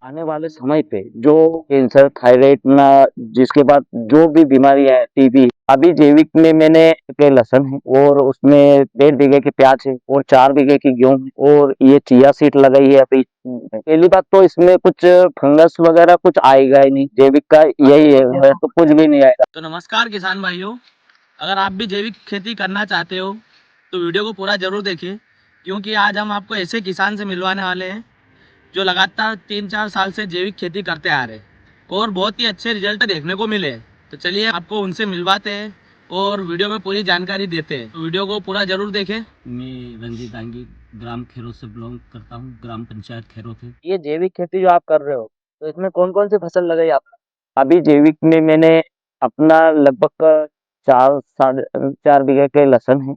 आने वाले समय पे जो कैंसर, थायराइड ना जिसके बाद जो भी बीमारी है, टीबी, अभी जैविक में मैंने के लहसुन है और उसमें 1.5 बीघे की प्याज है और 4 बीघे की गेहूँ है और ये चिया सीड लगाई है अभी। पहली बात तो इसमें कुछ फंगस वगैरह कुछ आएगा ही नहीं, जैविक का यही है तो कुछ भी नहीं आएगा। तो नमस्कार किसान भाइयों, अगर आप भी जैविक खेती करना चाहते हो तो वीडियो को पूरा ज़रूर देखिए, क्योंकि आज हम आपको ऐसे किसान से मिलवाने वाले हैं जो लगातार 3-4 साल से जैविक खेती करते आ रहे हैं और बहुत ही अच्छे रिजल्ट देखने को मिले। तो चलिए आपको उनसे मिलवाते हैं और वीडियो में पूरी जानकारी देते हैं, तो वीडियो को पूरा ज़रूर देखें। मैं रंजीत दांगी ग्राम खैरो से बिलोंग करता हूँ, ग्राम पंचायत खैरो से। ये जैविक खेती जो आप कर रहे हो, तो इसमें कौन-कौन सी फसल लगाई आपने? अभी जैविक में मैंने अपना लगभग 4 साढ़े 4 बीघे के लहसुन है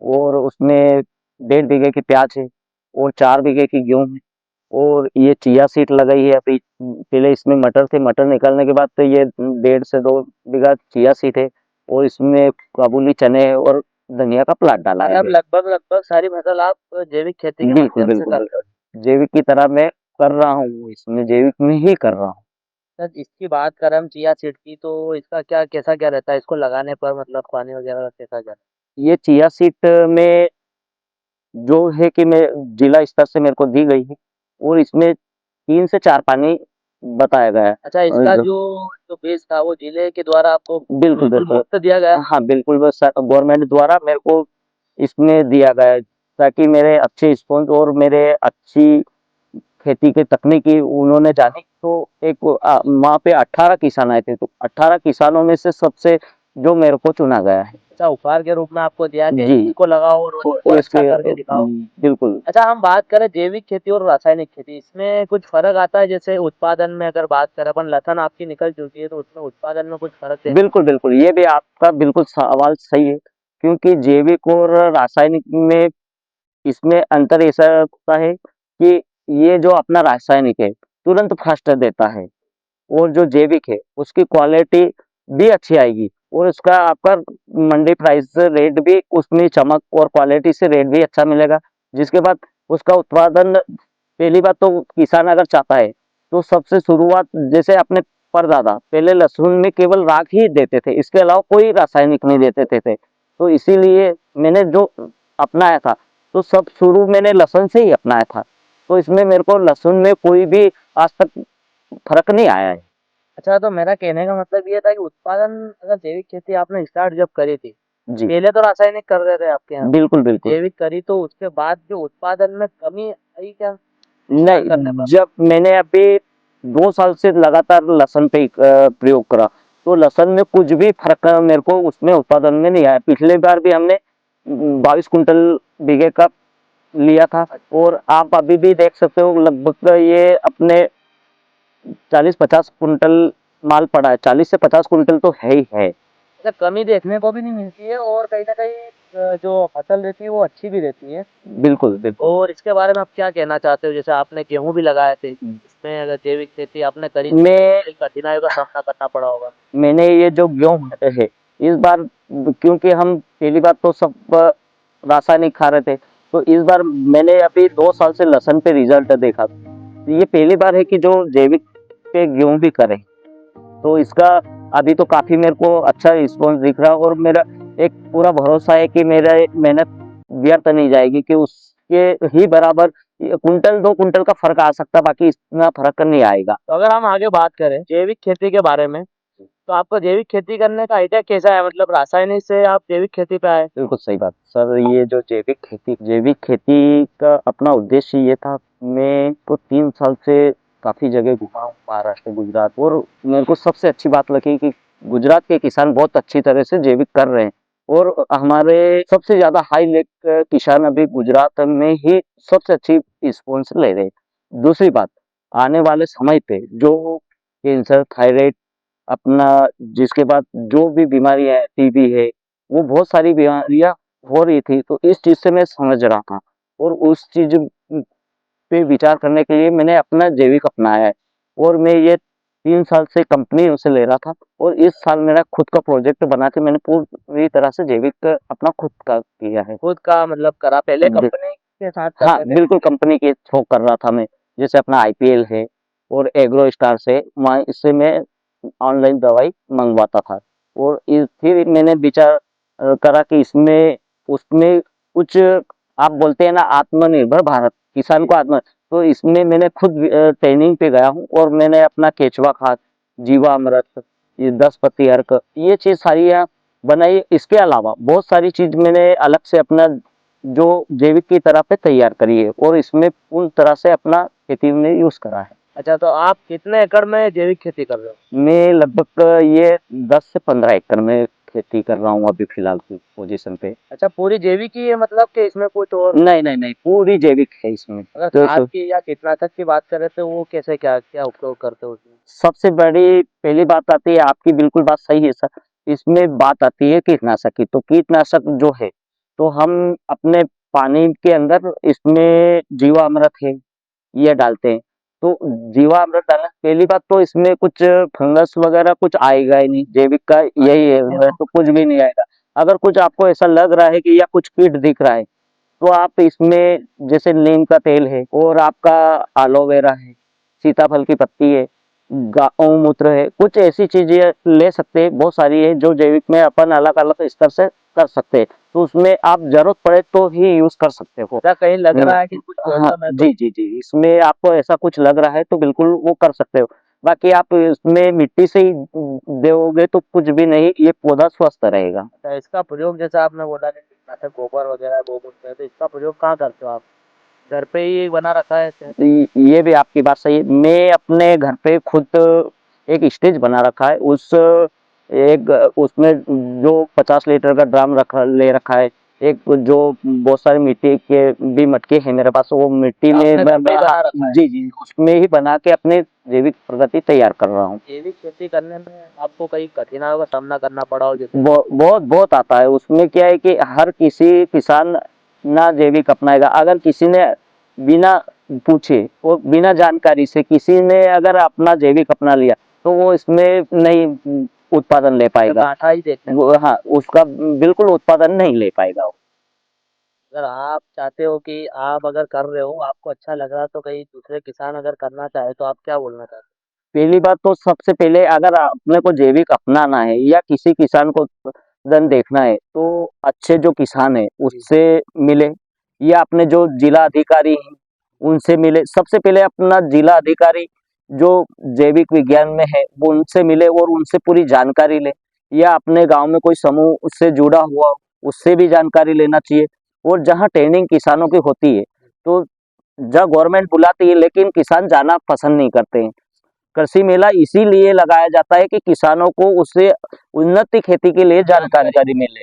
और उसमें 1.5 बीघे की प्याज है और 4 बीघे की गेहूँ है और ये चिया सीड लगाई है अभी। पहले इसमें मटर थे, मटर निकालने के बाद तो ये 1.5 से 2 बीघा चिया सीड है और इसमें काबुली चने और धनिया का प्लांट डाला है। अब लगभग सारी फसल आप जैविक खेती के बिल्कुल, माध्यम से बिल्कुल, कर रहे हो। बिल्कुल। जैविक की तरह मैं कर रहा हूँ, इसमें जैविक में ही कर रहा हूँ। सर इसकी बात करें हम चिया सीड की, तो इसका क्या रहता है? इसको लगाने पर मतलब पानी वगैरह का कैसा क्या? ये चिया सीड में जो है कि मैं जिला स्तर से मेरे को दी गई है और इसमें 3 से 4 पानी बताया गया है। अच्छा, इसका जो जो बीज था वो जिले के द्वारा आपको बिल्कुल, बिल्कुल मुफ्त दिया गया? हाँ, बिल्कुल बस गवर्नमेंट द्वारा मेरे को इसमें दिया गया है ताकि मेरे अच्छे रिस्पॉन्स और मेरे अच्छी खेती की तकनीकी उन्होंने जानी। तो एक वहाँ पे 18 किसान आए थे, तो 18 किसानों में से सबसे जो मेरे को चुना गया है। अच्छा, उपहार के रूप में आपको दिया कि जी। इसको लगाओ और अच्छा करके दिखाओ। बिल्कुल। अच्छा, हम बात करें जैविक खेती और रासायनिक खेती, इसमें कुछ फ़र्क आता है? जैसे उत्पादन में अगर बात करें अपन, लहसुन आपकी निकल चुकी है, तो उसमें उत्पादन में कुछ फ़र्क देखने? बिल्कुल, बिल्कुल। ये भी आपका बिल्कुल सवाल सही है, क्योंकि जैविक और रासायनिक में इसमें अंतर ऐसा होता है कि ये जो अपना रासायनिक है, तुरंत फस्ट देता है और जो जैविक है, उसकी क्वालिटी भी अच्छी आएगी और उसका आपका मंडी प्राइस रेट भी उसमें चमक और क्वालिटी से रेट भी अच्छा मिलेगा। जिसके बाद उसका उत्पादन पहली बात तो किसान अगर चाहता है, तो सबसे शुरुआत जैसे अपने परदादा पहले लहसुन में केवल राख ही देते थे, इसके अलावा कोई रासायनिक नहीं देते थे। तो इसीलिए मैंने जो अपनाया था, तो सब शुरू मैंने लहसुन से ही अपनाया था। तो इसमें मेरे को लहसुन में कोई भी आज तक फ़र्क नहीं आया है। अच्छा, तो मेरा कहने का मतलब ये था कि उत्पादन अगर जैविक खेती आपने स्टार्ट जब करी थी, जी, पहले तो रासायनिक कर रहे थे आपके यहाँ? बिल्कुल, बिल्कुल। जैविक करी तो उसके बाद जो उत्पादन में कमी आई क्या? स्टार्ट करने नहीं, पर? जब मैंने अभी 2 साल से लगातार लहसुन पे ही प्रयोग करा, तो लहसुन में कुछ भी फ़र्क मेरे को उसमें उत्पादन में नहीं आया। पिछली बार भी हमने 22 कुंटल बीघे का लिया था और आप अभी भी देख सकते हो लगभग ये अपने 40-50 कुंटल माल पड़ा है। 40 से 50 कुंटल तो है ही है। अच्छा, कमी देखने को भी नहीं मिलती है और कहीं न कहीं जो फसल रहती है वो अच्छी भी रहती है। बिल्कुल, बिल्कुल। और इसके बारे में आप क्या कहना चाहते हो? जैसे आपने गेहूँ भी लगाए थे, इसमें अगर जैविक खेती आपने करी थी, मैं तो बड़ी कठिनाइयों का सामना करना पड़ा होगा। मैंने ये जो गेहूँ है, इस बार क्योंकि हम पहली बात तो सब रासायनिक खा रहे थे, तो इस बार मैंने अभी 2 साल से लहसुन पे रिज़ल्ट देखा। तो ये पहली बार है कि जो जैविक पे गेहूँ भी करें, तो इसका अभी तो काफ़ी मेरे को अच्छा रिस्पॉन्स दिख रहा है और मेरा एक पूरा भरोसा है कि मेरा ये मेहनत व्यर्थ नहीं जाएगी कि उसके ही बराबर कुंटल 2 कुंटल का फ़र्क आ सकता है, बाकी इतना फ़र्क नहीं आएगा। तो अगर हम आगे बात करें जैविक खेती के बारे में, तो आपका जैविक खेती करने का आइडिया कैसा है? मतलब रासायनिक से आप जैविक खेती पे आए? बिल्कुल सही बात। सर ये जो जैविक खेती का अपना उद्देश्य ये था, मैं तो 3 साल से काफ़ी जगह घुमा हूँ, महाराष्ट्र, गुजरात, और मेरे को सबसे अच्छी बात लगी कि गुजरात के किसान बहुत अच्छी तरह से जैविक कर रहे हैं और हमारे सबसे ज़्यादा हाई लेक किसान अभी गुजरात में ही सबसे अच्छी रिस्पॉन्स ले रहे हैं। दूसरी बात, आने वाले समय पे जो कैंसर, थायराइड अपना जिसके बाद जो भी बीमारी है, टीबी है, वो बहुत सारी बीमारियाँ हो रही थी, तो इस चीज़ से मैं समझ रहा था और उस चीज़ पे विचार करने के लिए मैंने अपना जैविक अपनाया है और मैं ये 3 साल से कंपनी से ले रहा था और इस साल मेरा खुद का प्रोजेक्ट बना के मैंने पूरी तरह से जैविक अपना खुद का किया है। खुद का मतलब करा, पहले बिल कंपनी के साथ हाँ, करते थे? बिल्कुल कंपनी के थ्रू कर रहा था मैं, जैसे अपना आईपीएल है और एग्रो स्टार से, वहाँ इससे मैं ऑनलाइन दवाई मंगवाता था। और फिर मैंने विचार करा कि इसमें उसमें कुछ, आप बोलते हैं ना आत्मनिर्भर भारत, किसान को आत्म, तो इसमें मैंने खुद ट्रेनिंग पे गया हूँ और मैंने अपना केचुआ खाद, जीवामृत, ये 10 पत्ती अर्क, ये चीज सारी यहाँ बनाई। इसके अलावा बहुत सारी चीज मैंने अलग से अपना जो जैविक की तरह पे तैयार करी है और इसमें पूर्ण तरह से अपना खेती में यूज करा है। अच्छा, तो आप कितने एकड़ में जैविक खेती कर रहे हो? मैं लगभग ये 10 से 15 एकड़ में खेती कर रहा हूँ अभी फिलहाल की पोजीशन पे। अच्छा, पूरी जैविक ही है मतलब कि इसमें कुछ और? नहीं नहीं नहीं, पूरी जैविक है इसमें। अगर तो खाद की या कीटनाशक की बात करें तो वो कैसे, क्या क्या उपयोग करते हो उसमें? सबसे बड़ी पहली बात आती है, आपकी बिल्कुल बात सही है सर, इसमें बात आती है कीटनाशक की। तो कीटनाशक जो है, तो हम अपने पानी के अंदर इसमें जीवामृत है ये डालते हैं। तो जीवामृत डालने पहली बात तो इसमें कुछ फंगस वगैरह कुछ आएगा ही नहीं, जैविक का यही है, तो कुछ भी नहीं आएगा। अगर कुछ आपको ऐसा लग रहा है कि या कुछ कीट दिख रहा है, तो आप इसमें जैसे नीम का तेल है और आपका एलोवेरा है, सीताफल की पत्ती है, गौमूत्र है, कुछ ऐसी चीजें ले सकते हैं, बहुत सारी है जो जैविक में अपन अलग अलग स्तर से कर सकते हैं। तो उसमें आप जरूरत पड़े तो ही यूज कर सकते हो। क्या कहीं लग रहा है कि कुछ हाँ, प्रॉब्लम है तो? जी जी जी, इसमें आपको ऐसा कुछ लग रहा है तो बिल्कुल वो कर सकते हो। बाकी आप इसमें मिट्टी से ही दोगे तो कुछ भी नहीं, ये पौधा स्वस्थ रहेगा। अच्छा, इसका प्रयोग जैसे आपने बोला कि कीटनाशक गोबर वगैरह गौमूत्र है, तो इसका प्रयोग कहाँ करते हो आप? घर पे ही बना रखा है ऐसे? ये भी आपकी बात सही है। मैं अपने घर पे खुद एक स्टेज बना रखा है, उस एक उसमें जो 50 लीटर का ड्रम ले रखा है, एक जो बहुत सारी मिट्टी के भी मटके हैं मेरे पास, वो मिट्टी में आपने घर पे ही बना रखा है? जी जी, उसमें ही बना के अपने जैविक प्रगति तैयार कर रहा हूँ। जैविक खेती करने में आपको कई कठिनाइयों का सामना करना पड़ा हो जैसे? बहुत बहुत आता है उसमें। क्या है कि हर किसी किसान ना जैविक अपनाएगा, अगर किसी ने बिना पूछे और बिना जानकारी से किसी ने अगर अपना जैविक अपना लिया, तो वो इसमें नहीं उत्पादन ले पाएगा। घाटा ही देखने को। वो हाँ, उसका बिल्कुल उत्पादन नहीं ले पाएगा वो। अगर आप चाहते हो कि आप अगर कर रहे हो, आपको अच्छा लग रहा है, तो कहीं दूसरे किसान अगर करना चाहे तो आप क्या बोलना चाहते पहली बात तो सबसे पहले अगर अपने को जैविक अपनाना है या किसी किसान को धन देखना है, तो अच्छे जो किसान है उससे मिले या अपने जो जिला अधिकारी हैं उनसे मिले। सबसे पहले अपना जिला अधिकारी जो जैविक विज्ञान में है वो उनसे मिले और उनसे पूरी जानकारी ले, या अपने गांव में कोई समूह उससे जुड़ा हुआ हो, उससे भी जानकारी लेना चाहिए। और जहाँ ट्रेनिंग किसानों की होती है, तो जहाँ गवर्नमेंट बुलाती है लेकिन किसान जाना पसंद नहीं करते हैं। कृषि मेला इसीलिए लगाया जाता है कि किसानों को उससे उन्नति खेती के लिए जानकारी मिले।